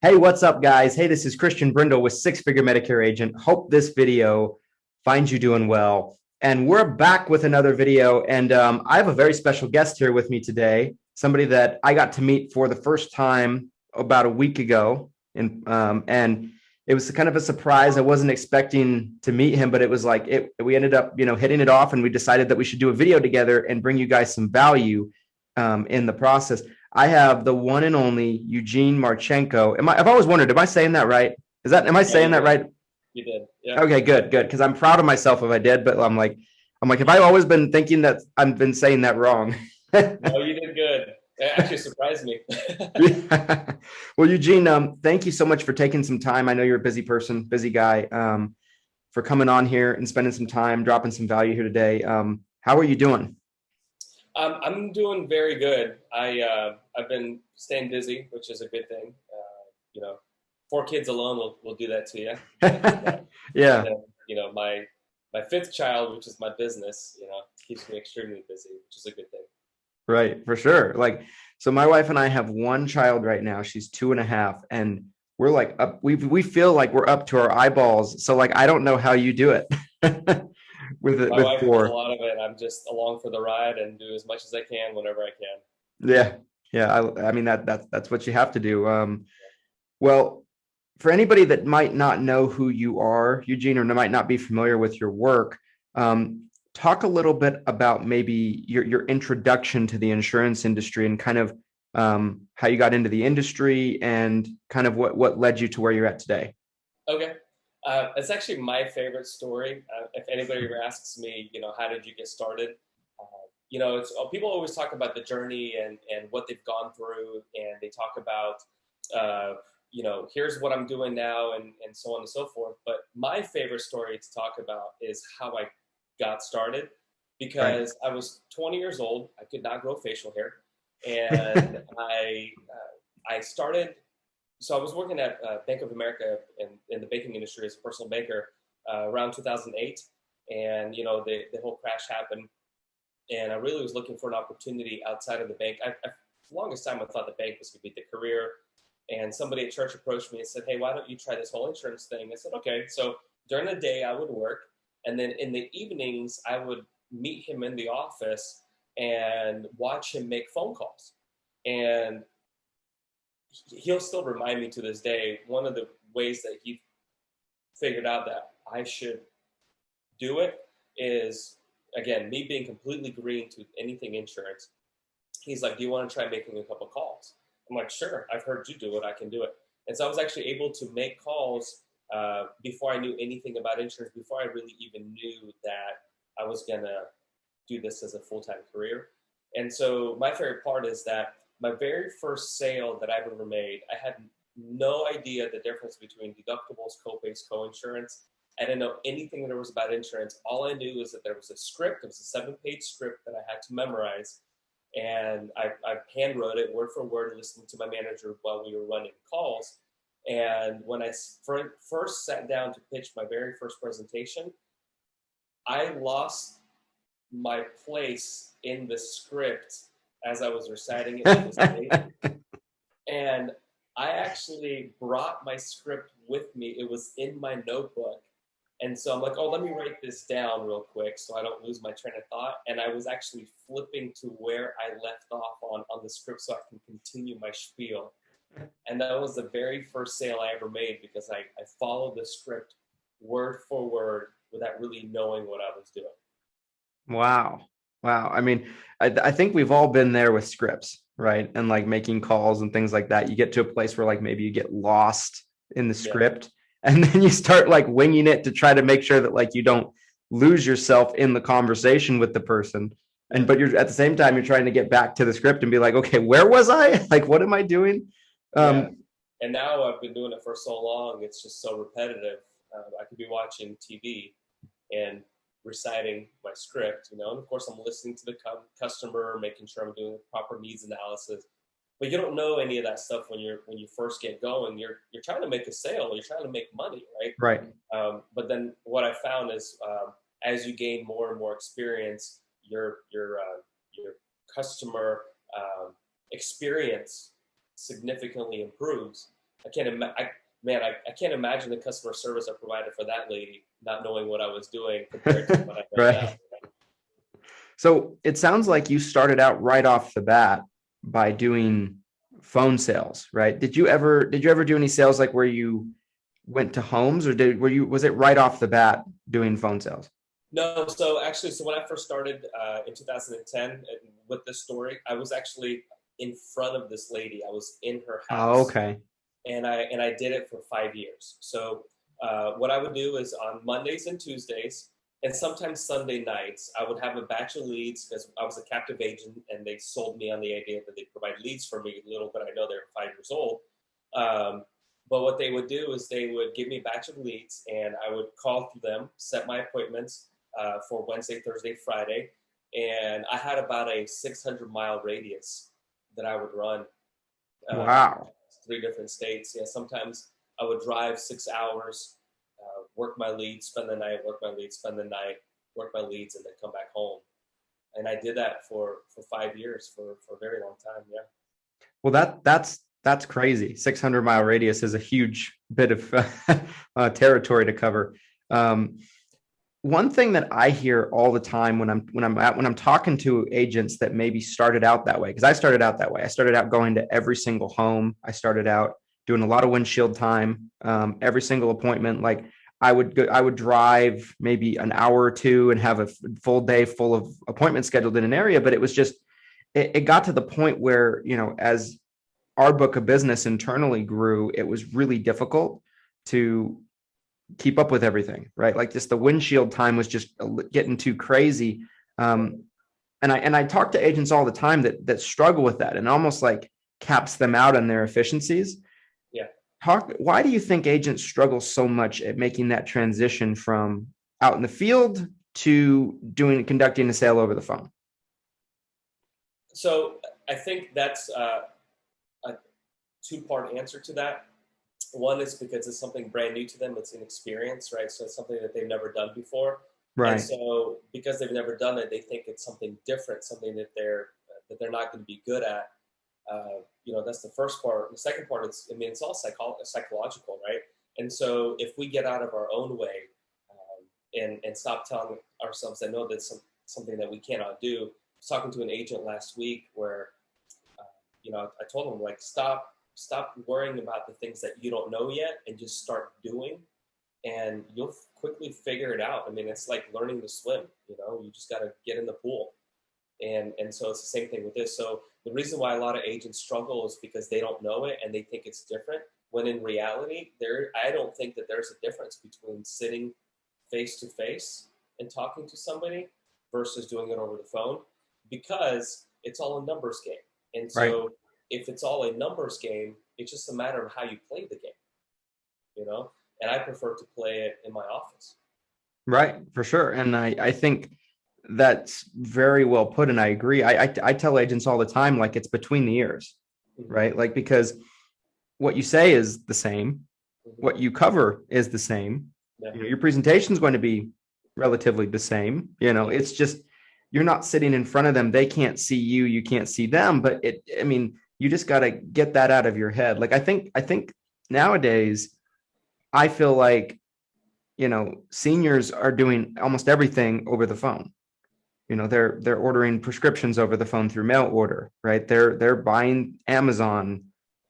Hey, what's up, guys? Hey, this is Christian Brindle with Six Figure Medicare Agent. Hope this video finds you doing well. And we're back with another video. And I have a very special guest here with me today, somebody that I got to meet for the first time about a week ago. And it was kind of a surprise. I wasn't expecting to meet him, but it was like we ended up, hitting it off, and we decided that we should do a video together and bring you guys some value in the process. I have the one and only Eugene Marchenko. I've always wondered, am I saying that right? Am I saying that right? You did. Yeah. Okay, good. Because I'm proud of myself if I did, but I'm like, have I always been thinking that I've been saying that wrong? No, you did good. It actually surprised me. Yeah. Well, Eugene, thank you so much for taking some time. I know you're a busy person, busy guy, for coming on here and spending some time, dropping some value here today. How are you doing? I'm doing very good. I've been staying busy, which is a good thing. 4 kids alone will do that to you. Yeah. And, my fifth child, which is my business, keeps me extremely busy, which is a good thing. Right, for sure. So my wife and I have one child right now. She's 2.5, and we're like we feel like we're up to our eyeballs. So I don't know how you do it with My with wife does a four. lot of it. I'm just along for the ride and do as much as I can whenever I can. Yeah, yeah. I mean that's what you have to do. Well, for anybody that might not know who you are, Eugene, or might not be familiar with your work, talk a little bit about maybe your introduction to the insurance industry and kind of how you got into the industry and kind of what led you to where you're at today. Okay. It's actually my favorite story. If anybody ever asks me, how did you get started? People always talk about the journey and what they've gone through, and they talk about, here's what I'm doing now, and so on and so forth. But my favorite story to talk about is how I got started, Right. because I was 20 years old. I could not grow facial hair, and I started. So I was working at Bank of America in the banking industry as a personal banker around 2008, and the whole crash happened, and I really was looking for an opportunity outside of the bank. For the longest time, I thought the bank was going to be the career, and somebody at church approached me and said, "Hey, why don't you try this whole insurance thing?" I said, "Okay." So during the day, I would work, and then in the evenings, I would meet him in the office and watch him make phone calls, and he'll still remind me to this day, one of the ways that he figured out that I should do it is, again, me being completely green to anything insurance. He's like, "Do you want to try making a couple calls?" I'm like, "Sure, I've heard you do it. I can do it." And so I was actually able to make calls before I knew anything about insurance, before I really even knew that I was going to do this as a full-time career. And so my favorite part is that my very first sale that I've ever made, I had no idea the difference between deductibles, copays, co-insurance. I didn't know anything there was about insurance. All I knew was that there was a script. It was a 7-page script that I had to memorize. And I hand wrote it word for word, listening to my manager while we were running calls. And when I first sat down to pitch my very first presentation, I lost my place in the script as I was reciting it to the stage. And I actually brought my script with me. It was in my notebook. And so I'm like, oh, let me write this down real quick so I don't lose my train of thought. And I was actually flipping to where I left off on the script so I can continue my spiel. And that was the very first sale I ever made, because I followed the script word for word without really knowing what I was doing. Wow. Wow. I mean, I think we've all been there with scripts, right? And making calls and things like that. You get to a place where maybe you get lost in the Yeah. script, and then you start winging it to try to make sure that you don't lose yourself in the conversation with the person. But you're at the same time, you're trying to get back to the script and be like, okay, where was I? What am I doing? Yeah. And now I've been doing it for so long, it's just so repetitive. I could be watching TV and reciting my script, and of course I'm listening to the customer, making sure I'm doing the proper needs analysis. But you don't know any of that stuff when you first get going. You're trying to make a sale, you're trying to make money, right? Right. But then what I found is, as you gain more and more experience, your customer experience significantly improves, I can't imagine the customer service I provided for that lady not knowing what I was doing compared to what I know now. Right. So it sounds like you started out right off the bat by doing phone sales, right? Did you ever do any sales like where you went to homes, or was it right off the bat doing phone sales? No, so actually, so when I first started in 2010 with this story, I was actually in front of this lady. I was in her Oh, house, okay. and I did it for 5 years. So what I would do is on Mondays and Tuesdays, and sometimes Sunday nights, I would have a batch of leads because I was a captive agent, and they sold me on the idea that they provide leads for me. Little bit I know they're 5 years old. Um, but what they would do is they would give me a batch of leads, and I would call through them, set my appointments for Wednesday, Thursday, Friday, and I had about a 600-mile radius that I would run. Uh, Wow. 3 different states. Yeah, sometimes I would drive 6 hours, work my leads, spend the night, work my leads, spend the night, work my leads, and then come back home. And I did that for 5 years, for a very long time. Yeah. Well, that's crazy. 600-mile radius is a huge bit of territory to cover. Um, One thing that I hear all the time when I'm talking to agents that maybe started out that way, because I started out that way. I started out going to every single home. I started out doing a lot of windshield time, every single appointment. Like I would drive maybe an hour or two and have a full day full of appointments scheduled in an area. But it was just it got to the point where, as our book of business internally grew, it was really difficult to keep up with everything, right? Like just the windshield time was just getting too crazy. And I talk to agents all the time that struggle with that and almost like caps them out on their efficiencies. Yeah. Why do you think agents struggle so much at making that transition from out in the field to conducting a sale over the phone? So I think that's a two-part answer to that. One is because it's something brand new to them. It's inexperience, right? So it's something that they've never done before. And Right. so because they've never done it, they think it's something different, something that they're not going to be good at. That's the first part. The second part, it's all psychological, right? And so if we get out of our own way and stop telling ourselves that no, that's something that we cannot do. I was talking to an agent last week where, I told him, like, stop worrying about the things that you don't know yet and just start doing, and you'll quickly figure it out. I mean, it's like learning to swim. You just got to get in the pool. And so it's the same thing with this. So the reason why a lot of agents struggle is because they don't know it and they think it's different, when in reality, I don't think that there's a difference between sitting face to face and talking to somebody versus doing it over the phone, because it's all a numbers game. And Right. so if it's all a numbers game, it's just a matter of how you play the game, and I prefer to play it in my office. Right, for sure. And I think that's very well put. And I agree. I tell agents all the time, like, it's between the ears, Mm-hmm. right? Like, because what you say is the same, Mm-hmm. what you cover is the same. Yeah. Your presentation is going to be relatively the same. It's just you're not sitting in front of them. They can't see you. You can't see them. But you just got to get that out of your head. Like, I think nowadays, I feel like, seniors are doing almost everything over the phone. They're ordering prescriptions over the phone through mail order, right? They're buying Amazon,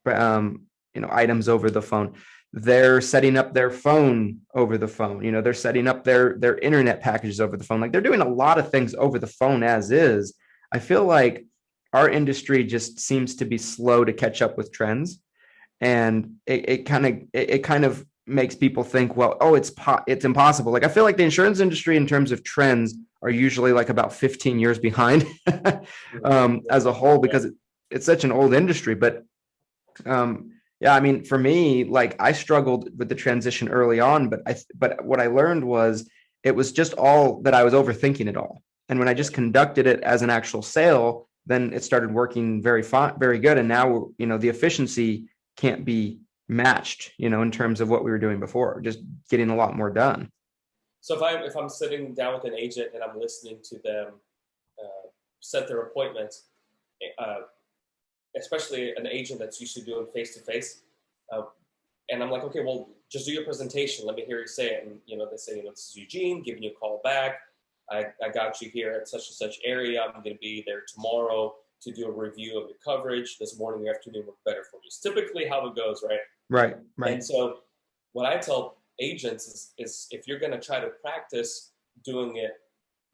items over the phone. They're setting up their phone over the phone. They're setting up their internet packages over the phone. Like, they're doing a lot of things over the phone as is. I feel like our industry just seems to be slow to catch up with trends, and it kind of makes people think, well, oh, it's impossible. Like, I feel like the insurance industry in terms of trends are usually like about 15 years behind as a whole, because it's such an old industry. But yeah, I mean, for me, like, I struggled with the transition early on, but what I learned was it was just all that I was overthinking it all. And when I just conducted it as an actual sale, then it started working very good. And now, the efficiency can't be matched, in terms of what we were doing before, just getting a lot more done. So if I'm sitting down with an agent and I'm listening to them set their appointments, especially an agent that's used to doing face to face, and I'm like, okay, well, just do your presentation. Let me hear you say it. And, they say, this is Eugene giving you a call back. I got you here at such and such area. I'm going to be there tomorrow to do a review of your coverage. This morning or afternoon work better for you. It's typically how it goes, right? Right. And so what I tell agents is if you're going to try to practice doing it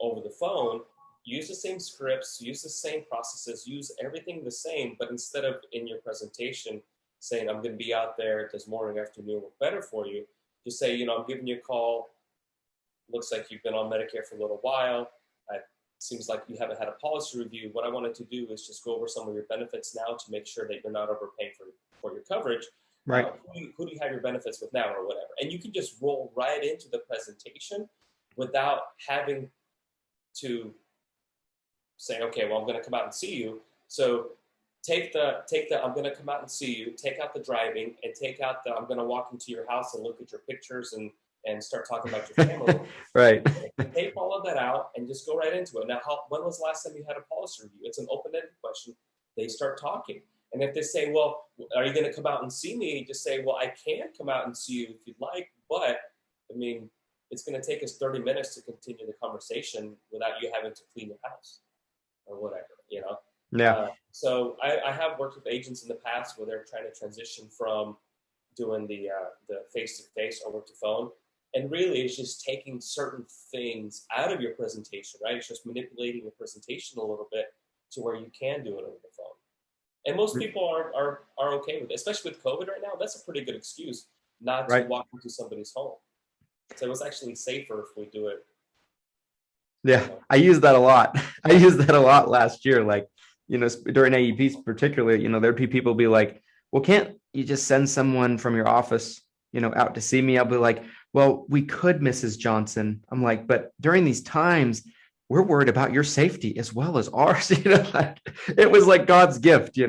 over the phone, use the same scripts, use the same processes, use everything the same, but instead of in your presentation saying, I'm going to be out there this morning, afternoon work better for you, just say, I'm giving you a call. Looks like you've been on Medicare for a little while. It seems like you haven't had a policy review. What I wanted to do is just go over some of your benefits now to make sure that you're not overpaying for your coverage. Right. Who do you have your benefits with now or whatever? And you can just roll right into the presentation without having to say, okay, well, I'm going to come out and see you. So take the I'm going to come out and see you, take out the driving, and take out the I'm going to walk into your house and look at your pictures and start talking about your family. Right. Take all of that out and just go right into it. Now, when was the last time you had a policy review? It's an open-ended question. They start talking. And if they say, well, are you going to come out and see me? Just say, well, I can come out and see you if you'd like, but it's going to take us 30 minutes to continue the conversation without you having to clean your house or whatever, Yeah. So I have worked with agents in the past where they're trying to transition from doing the face-to-face over to phone. And really, it's just taking certain things out of your presentation, right? It's just manipulating your presentation a little bit to where you can do it over the phone. And most people are okay with it, especially with COVID right now. That's a pretty good excuse not to walk into somebody's home. So it's actually safer if we do it. Yeah, I use that a lot. I used that a lot last year. Like, during AEPs particularly, there'd be people be like, well, can't you just send someone from your office, out to see me? I'll be like, well, we could, Mrs. Johnson. I'm like, but during these times, we're worried about your safety as well as ours. It was like God's gift,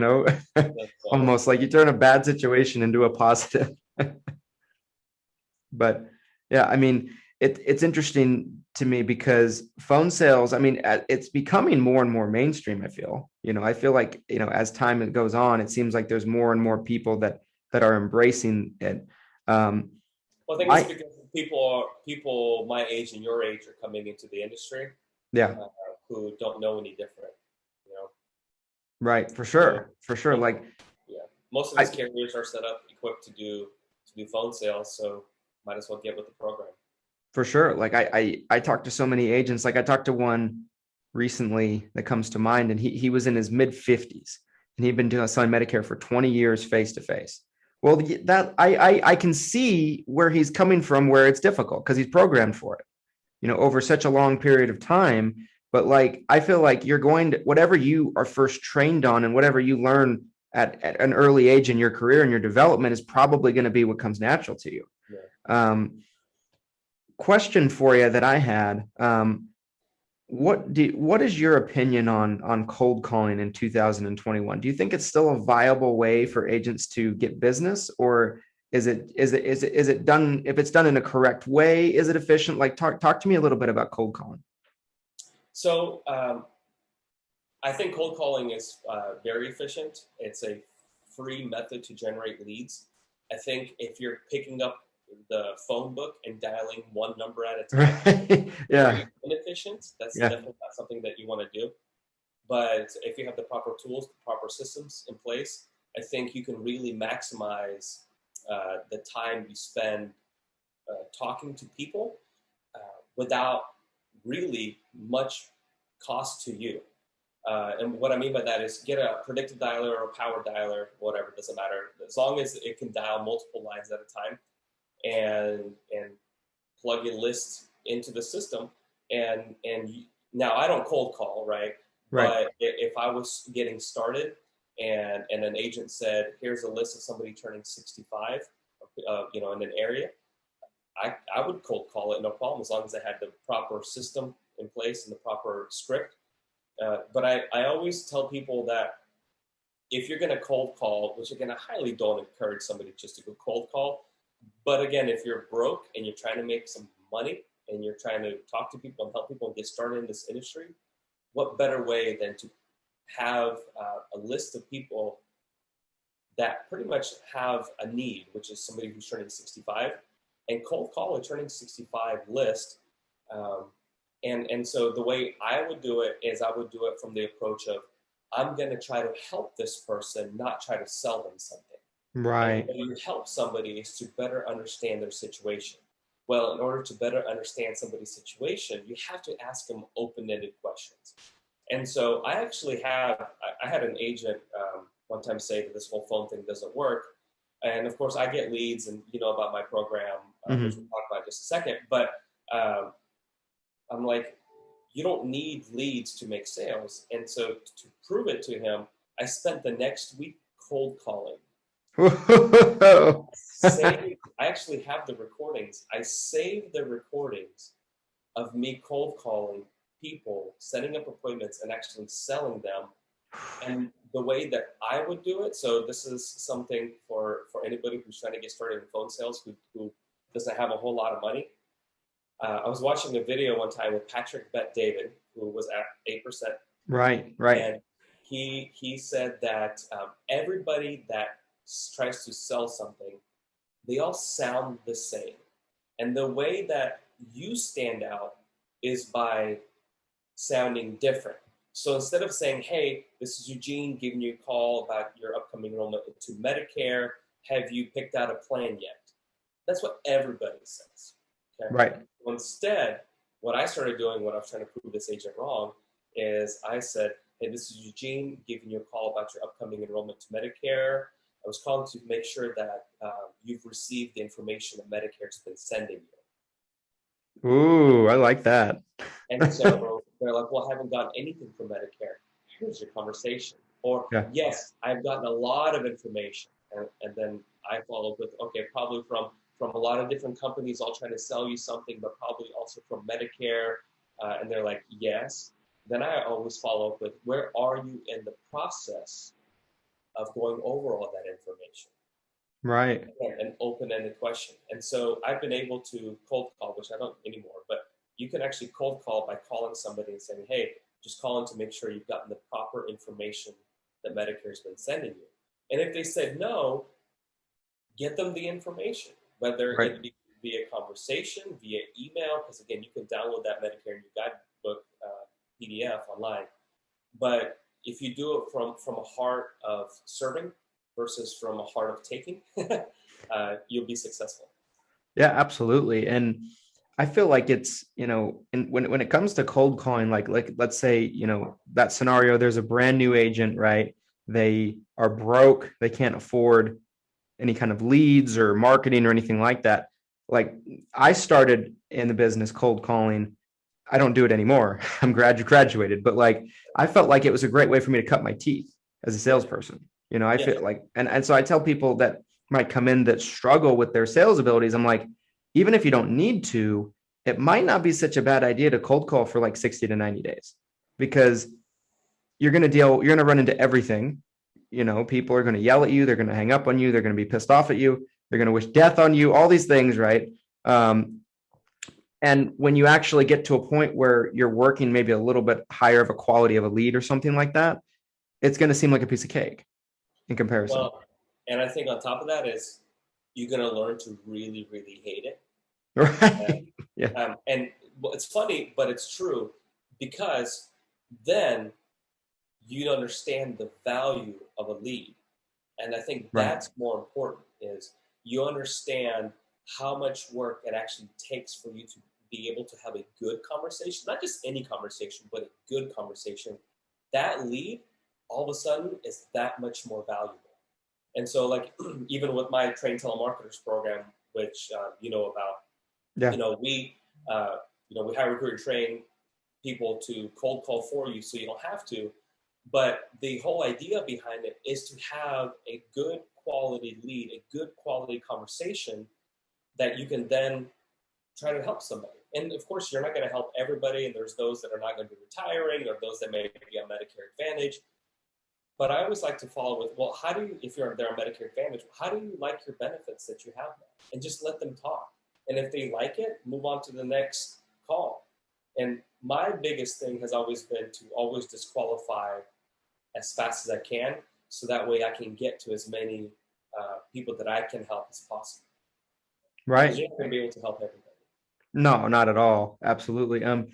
almost like you turn a bad situation into a positive. But yeah, it's interesting to me because phone sales, it's becoming more and more mainstream. I feel like, as time goes on, it seems like there's more and more people that are embracing it. Well, I think it's because people my age and your age are coming into the industry. Yeah. Who don't know any different, Right. For sure. Like, yeah, most of these carriers are set up, equipped to do phone sales. So might as well get with the program. For sure. Like I talked to so many agents. Like I talked to one recently that comes to mind, and he was in his mid 50s and he'd been selling Medicare for 20 years face to face. Well, that I can see where he's coming from, where it's difficult because he's programmed for it, over such a long period of time. But like, I feel like you're going to, whatever you are first trained on and whatever you learn at an early age in your career and your development is probably going to be what comes natural to you. Yeah. Question for you that I had, what is your opinion on cold calling in 2021? Do you think it's still a viable way for agents to get business, or is it done, if it's done in a correct way, is it efficient? Like talk to me a little bit about cold calling. So I think cold calling is very efficient. It's a free method to generate leads. I think if you're picking up the phone book and dialing one number at a time, yeah, inefficient. That's definitely not something that you want to do. But if you have the proper tools, the proper systems in place, I think you can really maximize the time you spend talking to people without really much cost to you. And what I mean by that is get a predictive dialer or a power dialer, whatever, doesn't matter. As long as it can dial multiple lines at a time and plug your list into the system. And now I don't cold call, right? But if I was getting started and an agent said, here's a list of somebody turning 65, in an area, I would cold call it, no problem, as long as I had the proper system in place and the proper script. But I always tell people that if you're going to cold call, which again, I highly don't encourage somebody just to go cold call. But again, if you're broke and you're trying to make some money and you're trying to talk to people and help people get started in this industry, what better way than to have a list of people that pretty much have a need, which is somebody who's turning 65, and cold call a turning 65 list. And so the way I would do it is I would do it from the approach of, I'm going to try to help this person, not try to sell them something. Right. And when you help somebody is to better understand their situation. Well, in order to better understand somebody's situation, you have to ask them open-ended questions. And so I had an agent one time say that this whole phone thing doesn't work. And of course I get leads, and you know about my program, which we'll talk about in just a second, but I'm like, you don't need leads to make sales. And so to prove it to him, I spent the next week cold calling. I actually have the recordings. I saved the recordings of me cold calling people, setting up appointments, and actually selling them. And the way that I would do it, so this is something for anybody who's trying to get started in phone sales who doesn't have a whole lot of money. I was watching a video one time with Patrick Bet-David, who was at 8%. Right. And he said that everybody that tries to sell something, they all sound the same. And the way that you stand out is by sounding different. So instead of saying, hey, this is Eugene giving you a call about your upcoming enrollment into Medicare, have you picked out a plan yet? That's what everybody says. Okay? Right. Well, instead, what I started doing when I was trying to prove this agent wrong is I said, hey, this is Eugene giving you a call about your upcoming enrollment to Medicare. I was calling to make sure that you've received the information that Medicare's been sending you. Ooh, I like that. And so they're like, well, I haven't gotten anything from Medicare. Here's your conversation. Or, yes, I've gotten a lot of information. And then I followed with, okay, probably from a lot of different companies all trying to sell you something, but probably also from Medicare. And they're like, yes. Then I always follow up with, where are you in the process of going over all that information? Right. An open-ended question. And so I've been able to cold call, which I don't anymore, but you can actually cold call by calling somebody and saying, hey, just calling to make sure you've gotten the proper information that Medicare's been sending you. And if they said no, get them the information, whether it be via conversation, via email, because again, you can download that Medicare New Guidebook PDF online. But if you do it from a heart of serving versus from a heart of taking, you'll be successful. Yeah, absolutely. And I feel like it's, when it comes to cold calling, like let's say, that scenario, there's a brand new agent, right? They are broke. They can't afford any kind of leads or marketing or anything like that. Like I started in the business cold calling. I don't do it anymore. I'm graduated, but like I felt like it was a great way for me to cut my teeth as a salesperson. I feel like, and so I tell people that might come in that struggle with their sales abilities. I'm like, even if you don't need to, it might not be such a bad idea to cold call for like 60 to 90 days, because you're going to run into everything. People are going to yell at you. They're going to hang up on you. They're going to be pissed off at you. They're going to wish death on you, all these things. Right. And when you actually get to a point where you're working maybe a little bit higher of a quality of a lead or something like that, it's going to seem like a piece of cake in comparison. Well, and I think on top of that is you're going to learn to really, really hate it. Right. And it's funny, but it's true, because then you understand the value of a lead. And I think that's more important, is you understand how much work it actually takes for you to be able to have a good conversation, not just any conversation, but a good conversation. That lead, all of a sudden, is that much more valuable. And so, like, even with my Trained Telemarketers program, which you know about, we hire, recruit, and train people to cold call for you, so you don't have to. But the whole idea behind it is to have a good quality lead, a good quality conversation that you can then try to help somebody. And of course, you're not going to help everybody, and there's those that are not going to be retiring, or those that may be on Medicare Advantage. But I always like to follow with, well, how do you, if you're there on Medicare Advantage, how do you like your benefits that you have now? And just let them talk. And if they like it, move on to the next call. And my biggest thing has always been to always disqualify as fast as I can. so that way I can get to as many people that I can help as possible. Right. Because you're not going to be able to help everybody. No, not at all. Absolutely. I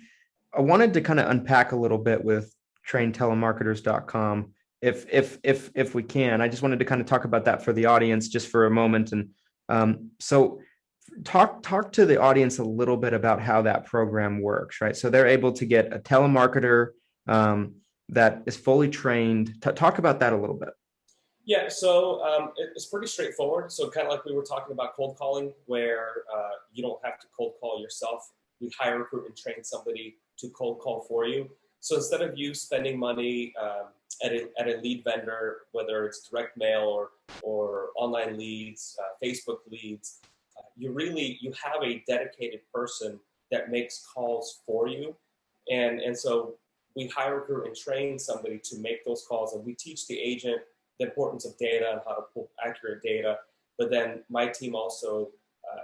wanted to kind of unpack a little bit with traintelemarketers.com if we can. I just wanted to kind of talk about that for the audience just for a moment. And so talk to the audience a little bit about how that program works, right? So they're able to get a telemarketer that is fully trained. Talk about that a little bit. Yeah, so it's pretty straightforward. So kind of like we were talking about cold calling, where you don't have to cold call yourself. We hire, recruit, and train somebody to cold call for you. So instead of you spending money at a lead vendor, whether it's direct mail or online leads, Facebook leads, you have a dedicated person that makes calls for you. And so we hire, recruit, and train somebody to make those calls, and we teach the agent the importance of data and how to pull accurate data. But then my team also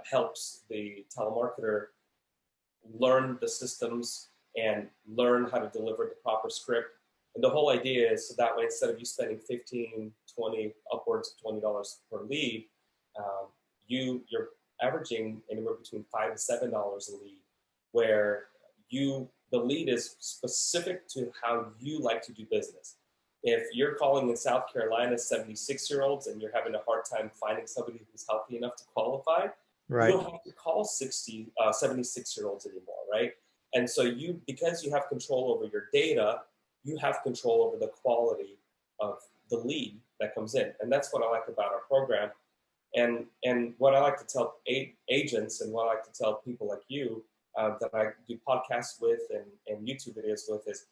helps the telemarketer learn the systems and learn how to deliver the proper script. And the whole idea is so that way, instead of you spending $15, $20, upwards of $20 per lead, you're averaging anywhere between $5 to $7 a lead, where the lead is specific to how you like to do business. If you're calling in South Carolina 76-year-olds and you're having a hard time finding somebody who's healthy enough to qualify, right, you don't have to call 76-year-olds anymore, right? And so because you have control over your data, you have control over the quality of the lead that comes in. And that's what I like about our program. And what I like to tell agents and what I like to tell people like you that I do podcasts with and YouTube videos with is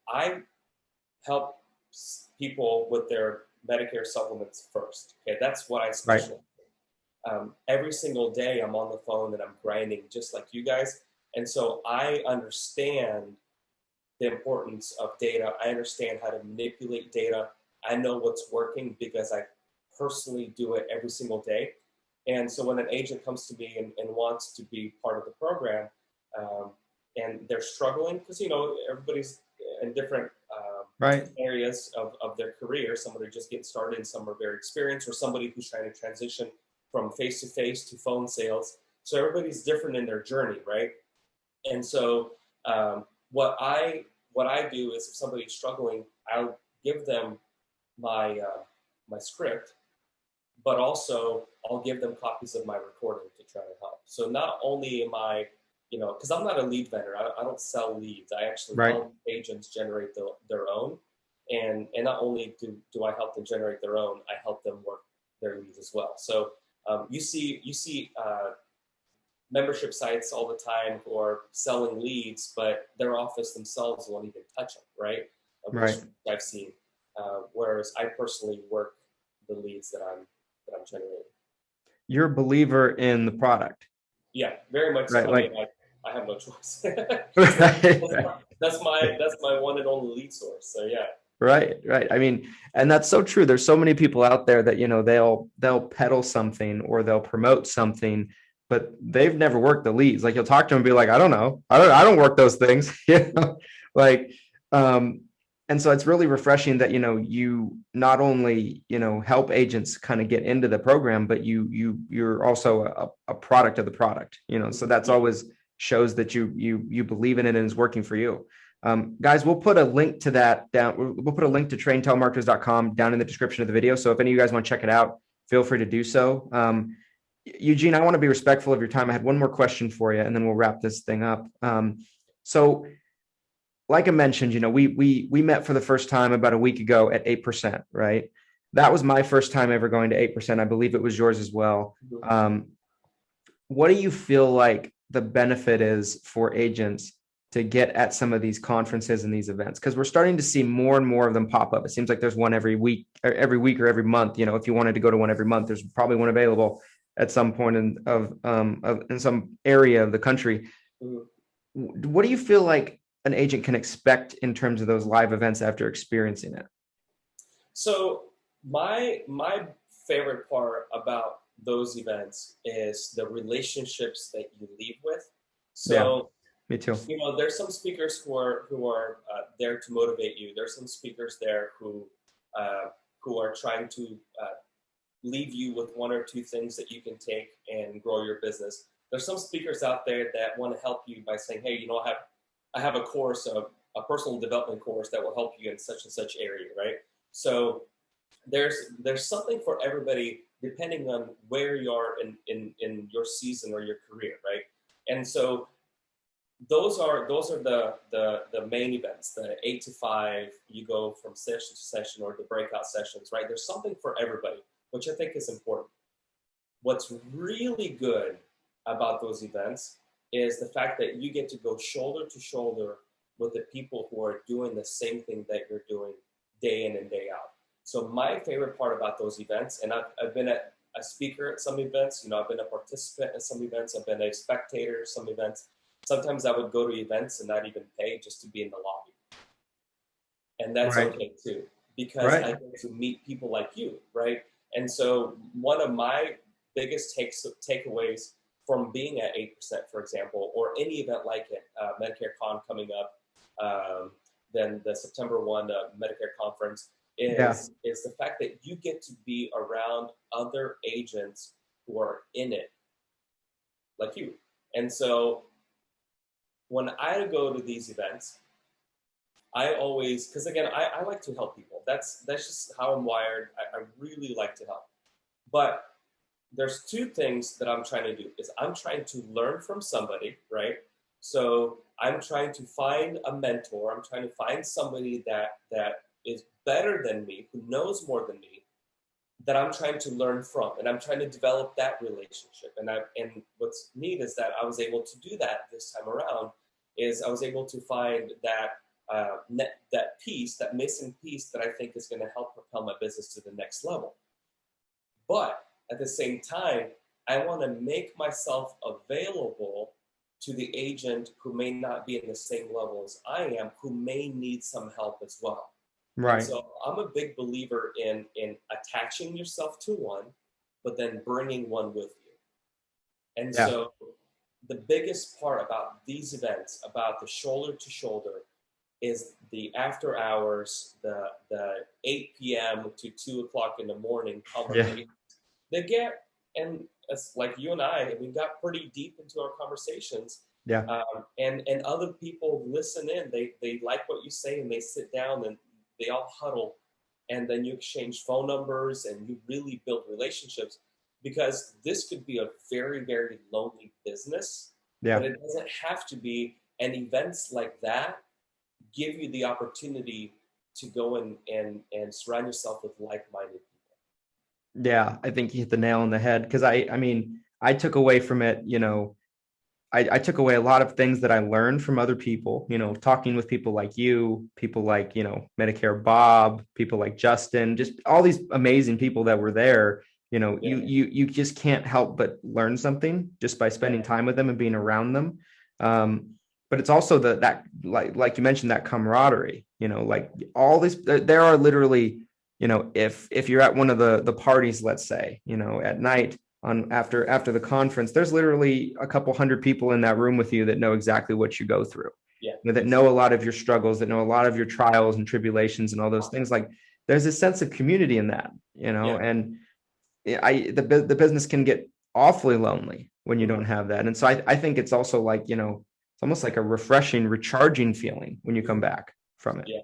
I help people with their Medicare supplements first. Okay, that's what I specialize in. Every single day I'm on the phone and I'm grinding just like you guys. And so I understand the importance of data. I understand how to manipulate data. I know what's working because I personally do it every single day. And so when an agent comes to me and wants to be part of the program, and they're struggling, because everybody's in different areas of their career. Some are just getting started, and some are very experienced, or somebody who's trying to transition from face-to-face to phone sales. So everybody's different in their journey, right? And so what I do is, if somebody's struggling, I'll give them my script, but also I'll give them copies of my recording to try to help. So not only am I, because I'm not a lead vendor, I don't sell leads. I actually help agents generate their own. And not only do I help them generate their own, I help them work their leads as well. So you see membership sites all the time who are selling leads, but their office themselves won't even touch them, right? Which I've seen. Whereas I personally work the leads that I'm generating. You're a believer in the product. Yeah, very much so. I mean, I have no choice. That's my one and only lead source. So yeah. Right. I mean, and that's so true. There's so many people out there that, they'll peddle something or they'll promote something, but they've never worked the leads. Like, you'll talk to them and be like, I don't know. I don't work those things. And so it's really refreshing that, you not only, help agents kind of get into the program, but you're also a product of the product, so that's always shows that you believe in it and is working for you. Guys, we'll put a link to that down. We'll put a link to traintelemarketers.com down in the description of the video. So if any of you guys want to check it out, feel free to do so. Eugene, I want to be respectful of your time. I had one more question for you, and then we'll wrap this thing up. So like I mentioned, we met for the first time about a week ago at 8%, right? That was my first time ever going to 8%. I believe it was yours as well. What do you feel like the benefit is for agents to get at some of these conferences and these events? Because we're starting to see more and more of them pop up. It seems like there's one every week or every month. If you wanted to go to one every month, there's probably one available at some point in some area of the country. What do you feel like an agent can expect in terms of those live events after experiencing it? So my favorite part about those events is the relationships that you leave with. So me too. There's some speakers who are there to motivate you. There's some speakers there who who are trying to leave you with one or two things that you can take and grow your business. There's some speakers out there that want to help you by saying, hey, I have a course, a personal development course that will help you in such and such area, right? So there's something for everybody depending on where you are in your season or your career, right? And so those are the main events, the 8 to 5, you go from session to session, or the breakout sessions, right? There's something for everybody, which I think is important. What's really good about those events is the fact that you get to go shoulder to shoulder with the people who are doing the same thing that you're doing day in and day out. So my favorite part about those events, and I've been a speaker at some events, I've been a participant at some events, I've been a spectator at some events. Sometimes I would go to events and not even pay just to be in the lobby. And that's okay too, because I get to meet people like you, right? And so one of my biggest takeaways from being at 8%, for example, or any event like it, Medicare Con coming up, then the September 1 Medicare conference, is the fact that you get to be around other agents who are in it, like you. And so when I go to these events, I always, because again, I like to help people. That's just how I'm wired. I really like to help. But there's two things that I'm trying to do. Is I'm trying to learn from somebody, right? So I'm trying to find a mentor. I'm trying to find somebody that is better than me, who knows more than me, that I'm trying to learn from, and I'm trying to develop that relationship. And what's neat is that I was able to do that this time around. Is I was able to find that that piece, that missing piece, that I think is going to help propel my business to the next level. But at the same time, I want to make myself available to the agent who may not be in the same level as I am, who may need some help as well. Right. And so I'm a big believer in attaching yourself to one, but then bringing one with you. And so the biggest part about these events, about the shoulder to shoulder, is the after hours, the 8 p.m. to 2 o'clock in the morning conversations. They get, and it's like you and I, we got pretty deep into our conversations. And other people listen in. They like what you say, and they sit down and they all huddle, and then you exchange phone numbers and you really build relationships, because this could be a very, very lonely business, but it doesn't have to be. And events like that give you the opportunity to go and surround yourself with like-minded people. Yeah, I think you hit the nail on the head, because I mean, I took away from it, I took away a lot of things that I learned from other people, talking with people like you, people like, Medicare Bob, people like Justin, just all these amazing people that were there. You just can't help but learn something just by spending time with them and being around them. But it's also that like you mentioned, that camaraderie, like all this, there are literally, if you're at one of the parties, let's say, at night, after the conference, there's literally a couple hundred people in that room with you that know exactly what you go through, that know a lot of your struggles, that know a lot of your trials and tribulations and all those things. Like, there's a sense of community in that, and the business can get awfully lonely when you don't have that. And so I think it's also like, it's almost like a refreshing, recharging feeling when you come back from it. Yeah,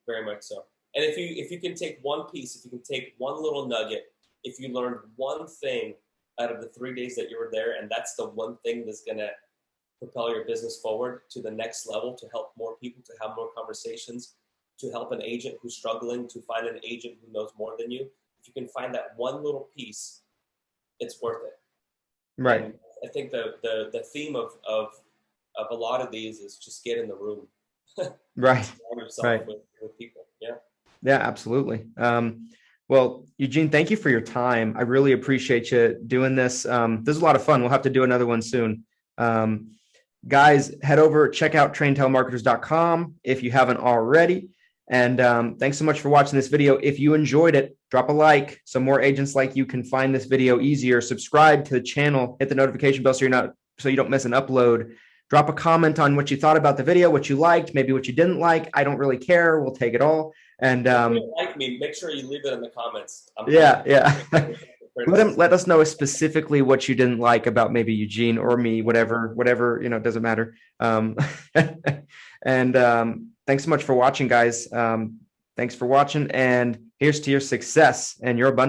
very much so. And if you can take one piece, if you can take one little nugget, if you learned one thing out of the 3 days that you were there, and that's the one thing that's going to propel your business forward to the next level, to help more people, to have more conversations, to help an agent who's struggling, to find an agent who knows more than you. If you can find that one little piece, it's worth it. Right. And I think the theme of a lot of these is just get in the room. Right. With people. Yeah. Yeah, absolutely. Well, Eugene, thank you for your time. I really appreciate you doing this. This is a lot of fun. We'll have to do another one soon. Guys, head over, check out traintelemarketers.com if you haven't already. And thanks so much for watching this video. If you enjoyed it, drop a like so more agents like you can find this video easier. Subscribe to the channel, hit the notification bell so you don't miss an upload. Drop a comment on what you thought about the video, what you liked, maybe what you didn't like. I don't really care. We'll take it all. And if you don't like me, make sure you leave it in the comments. yeah. Let us know specifically what you didn't like about maybe Eugene or me, whatever, it doesn't matter. And thanks so much for watching, guys. Thanks for watching, and here's to your success and your abundance.